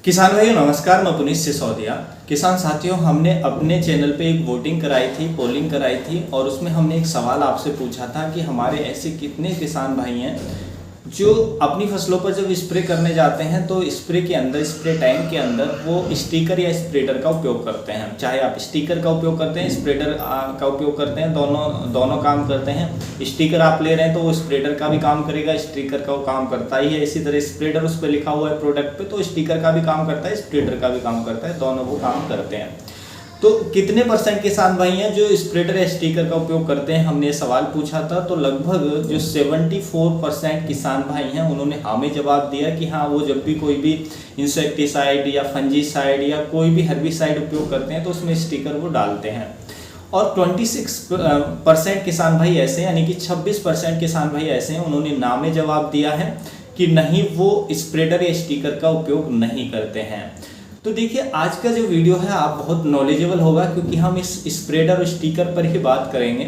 किसान भाइयों नमस्कार, मैं पुनीत सिसोदिया। किसान साथियों, हमने अपने चैनल पे एक वोटिंग कराई थी, पोलिंग कराई थी और उसमें हमने एक सवाल आपसे पूछा था कि हमारे ऐसे कितने किसान भाई हैं जो अपनी फसलों पर जब स्प्रे करने जाते हैं तो स्प्रे के अंदर, स्प्रे टैंक के अंदर वो स्टिकर या स्प्रेडर का उपयोग करते हैं। चाहे आप स्टिकर का उपयोग करते हैं, स्प्रेडर का उपयोग करते हैं, दोनों काम करते हैं। स्टिकर आप ले रहे हैं तो वो स्प्रेडर का भी काम करेगा, स्टिकर का वो काम करता ही है। इसी तरह स्प्रेडर उस पर लिखा हुआ है प्रोडक्ट पे, तो स्टिकर का भी काम करता है, स्प्रेडर का भी काम करता है, दोनों वो काम करते हैं। तो कितने परसेंट किसान भाई हैं जो स्प्रेडर या स्टिकर का उपयोग करते हैं, हमने सवाल पूछा था। तो लगभग जो 74% किसान भाई हैं उन्होंने हमें जवाब दिया कि हाँ, वो जब भी कोई भी इंसेक्टिसाइड या फंजीसाइड या कोई भी हर्बिसाइड उपयोग करते हैं तो उसमें स्टिकर वो डालते हैं। और 26% किसान भाई ऐसे, यानी कि 26% किसान भाई ऐसे हैं, उन्होंने ना में जवाब दिया है कि नहीं, वो स्प्रेडर या स्टिकर का उपयोग नहीं करते हैं। तो देखिए, आज का जो वीडियो है आप बहुत नॉलेजेबल होगा, क्योंकि हम इस स्प्रेडर और स्टिकर पर ही बात करेंगे।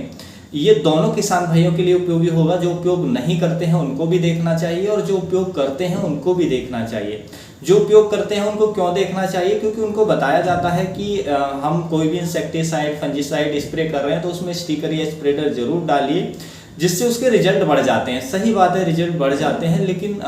ये दोनों किसान भाइयों के लिए उपयोगी होगा। जो उपयोग नहीं करते हैं उनको भी देखना चाहिए और जो उपयोग करते हैं उनको भी देखना चाहिए। जो उपयोग करते हैं उनको क्यों देखना चाहिए? क्योंकि उनको बताया जाता है कि हम कोई भी इंसेक्टिसाइड, फंजीसाइड स्प्रे कर रहे हैं तो उसमें स्टिकर या स्प्रेडर जरूर डालिए, जिससे उसके रिजल्ट बढ़ जाते हैं। सही बात है, रिजल्ट बढ़ जाते हैं, लेकिन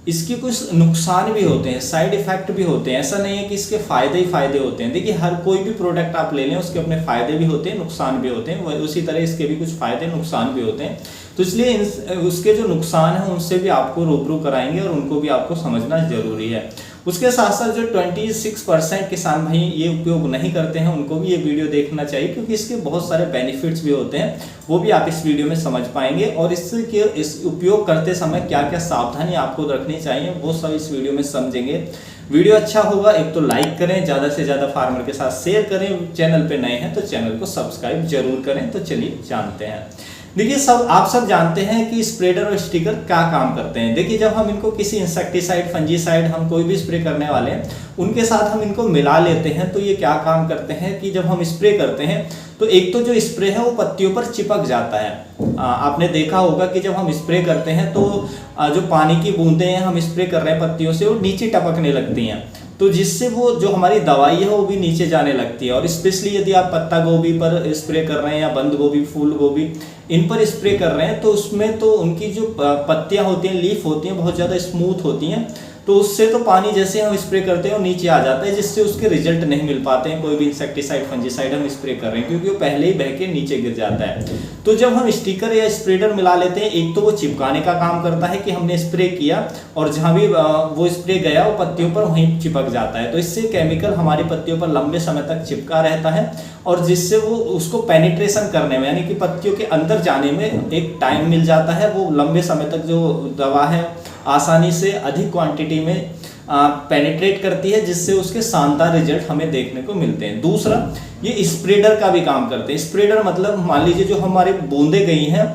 इसके कुछ नुकसान भी होते हैं, साइड इफेक्ट भी होते हैं। ऐसा नहीं है कि इसके फायदे ही फायदे होते हैं। देखिए, हर कोई भी प्रोडक्ट आप ले लें उसके अपने फायदे भी होते हैं, नुकसान भी होते हैं। उसी तरह इसके भी कुछ फायदे नुकसान भी होते हैं। तो इसलिए उसके जो नुकसान हैं उनसे भी आपको रूबरू कराएंगे और उनको भी आपको समझना जरूरी है। उसके साथ साथ जो 26% किसान भाई ये उपयोग नहीं करते हैं उनको भी ये वीडियो देखना चाहिए, क्योंकि इसके बहुत सारे बेनिफिट्स भी होते हैं, वो भी आप इस वीडियो में समझ पाएंगे। और इस उपयोग करते समय क्या क्या सावधानी आपको रखनी चाहिए वो सब इस वीडियो में समझेंगे। वीडियो अच्छा होगा, एक तो लाइक करें, ज़्यादा से ज़्यादा फार्मर के साथ शेयर करें। चैनल पे नए हैं तो चैनल को सब्सक्राइब जरूर करें। तो चलिए जानते हैं। देखिए, आप सब जानते हैं कि स्प्रेडर और स्टिकर क्या काम करते हैं। देखिए, जब हम इनको किसी इंसेक्टिसाइड, फंजीसाइड, हम कोई भी स्प्रे करने वाले हैं उनके साथ हम इनको मिला लेते हैं तो ये क्या काम करते हैं कि जब हम स्प्रे करते हैं तो एक तो जो स्प्रे है वो पत्तियों पर चिपक जाता है। आपने देखा होगा कि जब हम स्प्रे करते हैं तो जो पानी की बूंदें हैं हम स्प्रे कर रहे हैं पत्तियों से, वो नीचे टपकने लगती हैं, तो जिससे वो जो हमारी दवाई है वो भी नीचे जाने लगती है। और स्पेशली यदि आप पत्ता गोभी पर स्प्रे कर रहे हैं या बंद गोभी, फूल गोभी, इन पर स्प्रे कर रहे हैं तो उसमें तो उनकी जो पत्तियां होती हैं, लीफ होती हैं, बहुत ज़्यादा स्मूथ होती हैं। तो उससे तो पानी जैसे हम स्प्रे करते हैं वो नीचे आ जाता है, जिससे उसके रिजल्ट नहीं मिल पाते हैं। कोई भी इंसेक्टिसाइड, फंजीसाइड हम स्प्रे कर रहे हैं क्योंकि वो पहले ही बह के नीचे गिर जाता है। तो जब हम स्टिकर या स्प्रेडर मिला लेते हैं, एक तो वो चिपकाने का काम करता है कि हमने स्प्रे किया और जहाँ भी वो स्प्रे गया वो पत्तियों पर वहीं चिपक जाता है। तो इससे केमिकल हमारी पत्तियों पर लंबे समय तक चिपका रहता है और जिससे वो उसको पेनिट्रेशन करने में, यानी कि पत्तियों के अंदर जाने में एक टाइम मिल जाता है। वो लंबे समय तक जो दवा है आसानी से अधिक क्वांटिटी में पेनिट्रेट करती है, जिससे उसके शानदार रिजल्ट हमें देखने को मिलते हैं। दूसरा, ये स्प्रेडर का भी काम करते हैं। स्प्रेडर मतलब मान लीजिए जो हमारे बूंदें गई हैं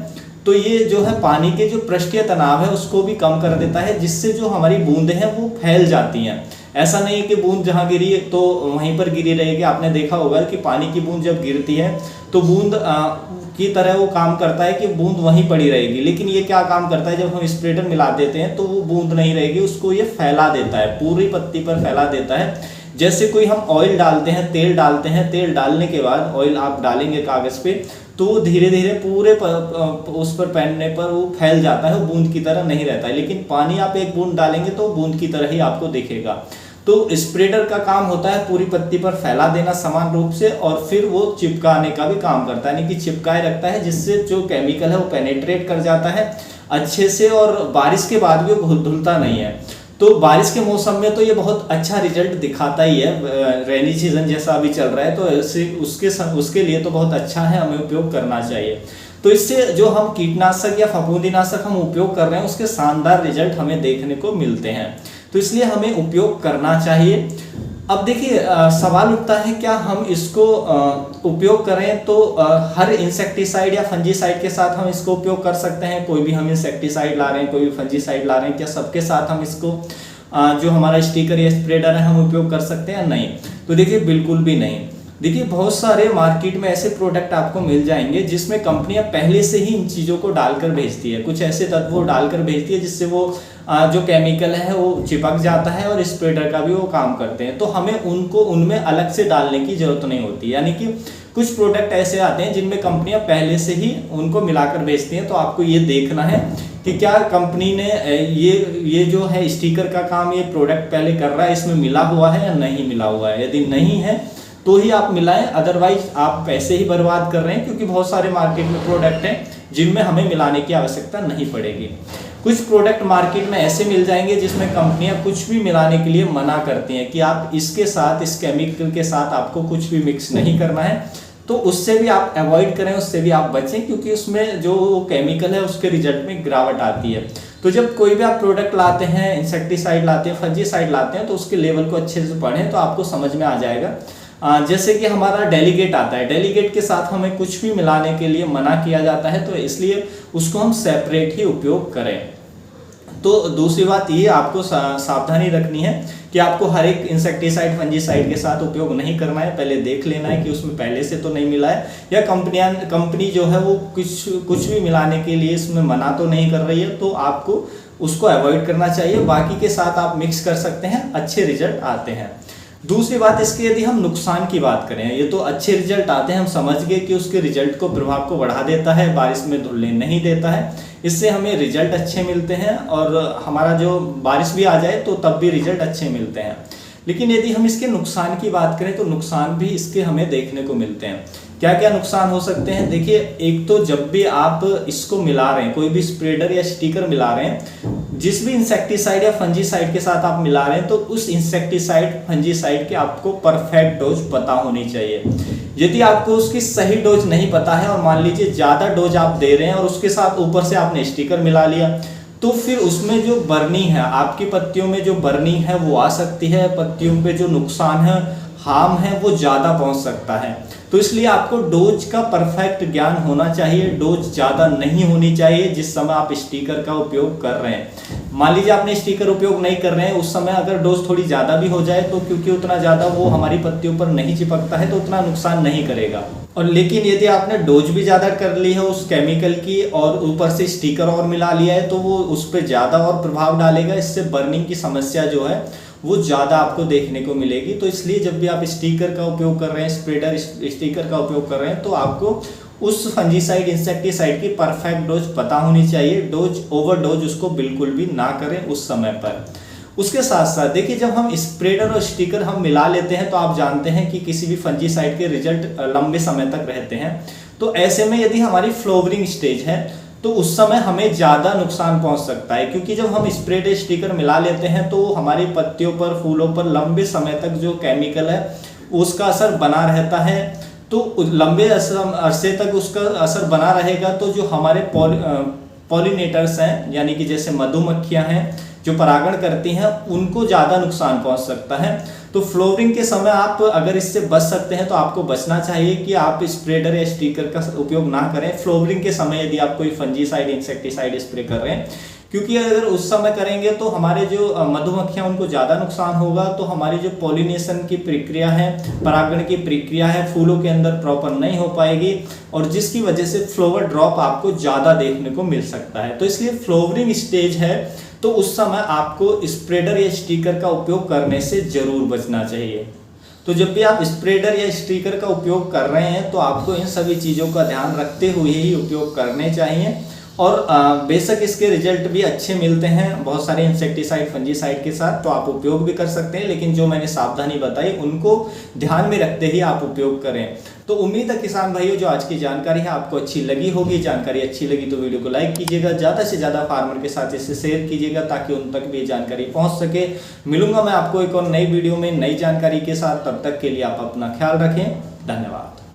तो ये जो है पानी के जो पृष्ठीय तनाव है उसको भी कम कर देता है, जिससे जो हमारी बूंदें हैं वो फैल जाती हैं। ऐसा नहीं है कि बूंद जहाँ गिरी तो वहीं पर गिरी रहेगी। आपने देखा होगा कि पानी की बूंद जब गिरती है तो बूंद की तरह वो काम करता है कि बूंद वहीं पड़ी रहेगी, लेकिन ये क्या काम करता है, जब हम स्प्रेडर मिला देते हैं तो वो बूंद नहीं रहेगी, उसको ये फैला देता है, पूरी पत्ती पर फैला देता है। जैसे कोई हम ऑयल डालते हैं, तेल डालते हैं, तेल डालने के बाद ऑयल आप डालेंगे कागज पे तो वो धीरे धीरे पूरे उस पर पहनने पर वो फैल जाता है, वो बूंद की तरह नहीं रहता है। लेकिन पानी आप एक बूंद डालेंगे तो बूंद की तरह ही आपको दिखेगा। तो स्प्रेडर का काम होता है पूरी पत्ती पर फैला देना समान रूप से, और फिर वो चिपकाने का भी काम करता है, यानी कि चिपकाए रखता है, जिससे जो केमिकल है वो पेनिट्रेट कर जाता है अच्छे से और बारिश के बाद भी वो धुलता नहीं है। तो बारिश के मौसम में तो ये बहुत अच्छा रिजल्ट दिखाता ही है। रेनी सीजन जैसा अभी चल रहा है तो उसके लिए तो बहुत अच्छा है, हमें उपयोग करना चाहिए। तो इससे जो हम कीटनाशक या फफूंदीनाशक हम उपयोग कर रहे हैं उसके शानदार रिजल्ट हमें देखने को मिलते हैं, तो इसलिए हमें उपयोग करना चाहिए। अब देखिए, सवाल उठता है क्या हम इसको उपयोग करें तो हर इंसेक्टिसाइड या फंजीसाइड के साथ हम इसको उपयोग कर सकते हैं? कोई भी हम इंसेक्टिसाइड ला रहे हैं, कोई भी फंजीसाइड ला रहे हैं, क्या सबके साथ हम इसको जो हमारा स्टिकर या स्प्रेडर है हम उपयोग कर सकते हैं? नहीं। तो देखिए, बिल्कुल भी नहीं। देखिए बहुत सारे मार्केट में ऐसे प्रोडक्ट आपको मिल जाएंगे जिसमें कंपनियां पहले से ही इन चीज़ों को डालकर भेजती है, कुछ ऐसे तत्व वो डालकर भेजती है जिससे वो जो केमिकल है वो चिपक जाता है और स्प्रेडर का भी वो काम करते हैं। तो हमें उनको उनमें अलग से डालने की जरूरत नहीं होती। यानी कि कुछ प्रोडक्ट ऐसे आते हैं जिनमें कंपनियां पहले से ही उनको मिलाकर भेजती हैं। तो आपको ये देखना है कि क्या कंपनी ने ये जो है स्टिकर का काम ये प्रोडक्ट पहले कर रहा है, इसमें मिला हुआ है या नहीं मिला हुआ है। यदि नहीं है तो ही आप मिलाएं, अदरवाइज आप पैसे ही बर्बाद कर रहे हैं, क्योंकि बहुत सारे मार्केट में प्रोडक्ट हैं जिनमें हमें मिलाने की आवश्यकता नहीं पड़ेगी। कुछ प्रोडक्ट मार्केट में ऐसे मिल जाएंगे जिसमें कंपनियां कुछ भी मिलाने के लिए मना करती हैं कि आप इसके साथ, इस केमिकल के साथ आपको कुछ भी मिक्स नहीं करना है। तो उससे भी आप अवॉइड करें, उससे भी आप बचें, क्योंकि उसमें जो केमिकल है उसके रिजल्ट में गिरावट आती है। तो जब कोई भी आप प्रोडक्ट लाते हैं, इंसेक्टिसाइड लाते हैं, फंजीसाइड लाते हैं, तो उसके लेवल को अच्छे से पढ़ें तो आपको समझ में आ जाएगा। जैसे कि हमारा डेलीगेट आता है, डेलीगेट के साथ हमें कुछ भी मिलाने के लिए मना किया जाता है, तो इसलिए उसको हम सेपरेट ही उपयोग करें। तो दूसरी बात ये आपको सावधानी रखनी है कि आपको हर एक इंसेक्टिसाइड, फंजीसाइड के साथ उपयोग नहीं करना है। पहले देख लेना है कि उसमें पहले से तो नहीं मिला है, या कंपनी जो है वो कुछ भी मिलाने के लिए इसमें मना तो नहीं कर रही है, तो आपको उसको अवॉइड करना चाहिए। बाकी के साथ आप मिक्स कर सकते हैं, अच्छे रिजल्ट आते हैं। दूसरी बात इसके, यदि हम नुकसान की बात करें, ये तो अच्छे रिजल्ट आते हैं, हम समझ गए कि उसके रिजल्ट को, प्रभाव को बढ़ा देता है, बारिश में धुलने नहीं देता है, इससे हमें रिजल्ट अच्छे मिलते हैं, और हमारा जो बारिश भी आ जाए तो तब भी रिजल्ट अच्छे मिलते हैं। लेकिन यदि हम इसके नुकसान की बात करें तो नुकसान भी इसके हमें देखने को मिलते हैं। क्या क्या नुकसान हो सकते हैं? देखिए, एक तो जब भी आप इसको मिला रहे हैं, कोई भी स्प्रेडर या स्टिकर मिला रहे हैं, जिस भी इंसेक्टिसाइड या फंजीसाइड के साथ आप मिला रहे हैं, तो उस इंसेक्टिसाइड, फंजीसाइड के आपको परफेक्ट डोज पता होनी चाहिए। यदि आपको उसकी सही डोज नहीं पता है, और मान लीजिए ज़्यादा डोज आप दे रहे हैं और उसके साथ ऊपर से आपने स्टिकर मिला लिया, तो फिर उसमें जो बर्निंग है, आपकी पत्तियों में जो बर्निंग है वो आ सकती है, पत्तियों पे जो नुकसान है, हार्म है, वो ज़्यादा पहुंच सकता है। तो इसलिए आपको डोज का परफेक्ट ज्ञान होना चाहिए। डोज ज़्यादा नहीं होनी चाहिए जिस समय आप स्टिकर का उपयोग कर रहे हैं। मान लीजिए आपने स्टिकर उपयोग नहीं कर रहे हैं, उस समय अगर डोज थोड़ी ज़्यादा भी हो जाए, तो क्योंकि उतना ज़्यादा वो हमारी पत्तियों पर नहीं चिपकता है, तो उतना नुकसान नहीं करेगा। और लेकिन यदि आपने डोज भी ज़्यादा कर ली है उस केमिकल की, और ऊपर से स्टिकर और मिला लिया है, तो वो उस पर ज़्यादा और प्रभाव डालेगा। इससे बर्निंग की समस्या जो है वो ज़्यादा आपको देखने को मिलेगी। तो इसलिए जब भी आप स्टिकर का उपयोग कर रहे हैं, स्प्रेडर स्टिकर का उपयोग कर रहे हैं, तो आपको उस फंजीसाइड, इंसेक्टिसाइड की परफेक्ट डोज पता होनी चाहिए। डोज, ओवरडोज उसको बिल्कुल भी ना करें उस समय पर। उसके साथ साथ देखिए, जब हम स्प्रेडर और स्टिकर हम मिला लेते हैं, तो आप जानते हैं कि किसी भी फंजीसाइड के रिजल्ट लंबे समय तक रहते हैं। तो ऐसे में यदि हमारी फ्लावरिंग स्टेज है, तो उस समय हमें ज़्यादा नुकसान पहुंच सकता है, क्योंकि जब हम स्प्रेडर, स्टिकर मिला लेते हैं तो हमारी पत्तियों पर, फूलों पर लंबे समय तक जो केमिकल है उसका असर बना रहता है। तो लंबे अरसे तक उसका असर बना रहेगा, तो जो हमारे पॉलिनेटर्स हैं, यानी कि जैसे मधुमक्खियां हैं जो परागण करती हैं, उनको ज़्यादा नुकसान पहुंच सकता है। तो फ्लावरिंग के समय आप अगर इससे बच सकते हैं तो आपको बचना चाहिए कि आप स्प्रेडर या स्टिकर का उपयोग ना करें फ्लावरिंग के समय, यदि आप कोई फंजीसाइड, इंसेक्टिसाइड स्प्रे कर रहे हैं, क्योंकि अगर उस समय करेंगे तो हमारे जो मधुमक्खियां, उनको ज़्यादा नुकसान होगा। तो हमारी जो पॉलिनेशन की प्रक्रिया है, परागण की प्रक्रिया है, फूलों के अंदर प्रॉपर नहीं हो पाएगी, और जिसकी वजह से फ्लावर ड्रॉप आपको ज़्यादा देखने को मिल सकता है। तो इसलिए फ्लावरिंग स्टेज है, तो उस समय आपको स्प्रेडर या स्टिकर का उपयोग करने से जरूर बचना चाहिए। तो जब भी आप स्प्रेडर या स्टिकर का उपयोग कर रहे हैं, तो आपको इन सभी चीज़ों का ध्यान रखते हुए ही उपयोग करने चाहिए। और बेशक इसके रिजल्ट भी अच्छे मिलते हैं बहुत सारे इंसेक्टिसाइड, फंजीसाइड के साथ, तो आप उपयोग भी कर सकते हैं, लेकिन जो मैंने सावधानी बताई उनको ध्यान में रखते ही आप उपयोग करें। तो उम्मीद है किसान भाइयों, जो आज की जानकारी है आपको अच्छी लगी होगी। जानकारी अच्छी लगी तो वीडियो को लाइक कीजिएगा, ज़्यादा से ज़्यादा फार्मर के साथ इसे शेयर कीजिएगा, ताकि उन तक भी जानकारी पहुँच सके। मिलूंगा मैं आपको एक और नई वीडियो में नई जानकारी के साथ, तब तक के लिए आप अपना ख्याल रखें। धन्यवाद।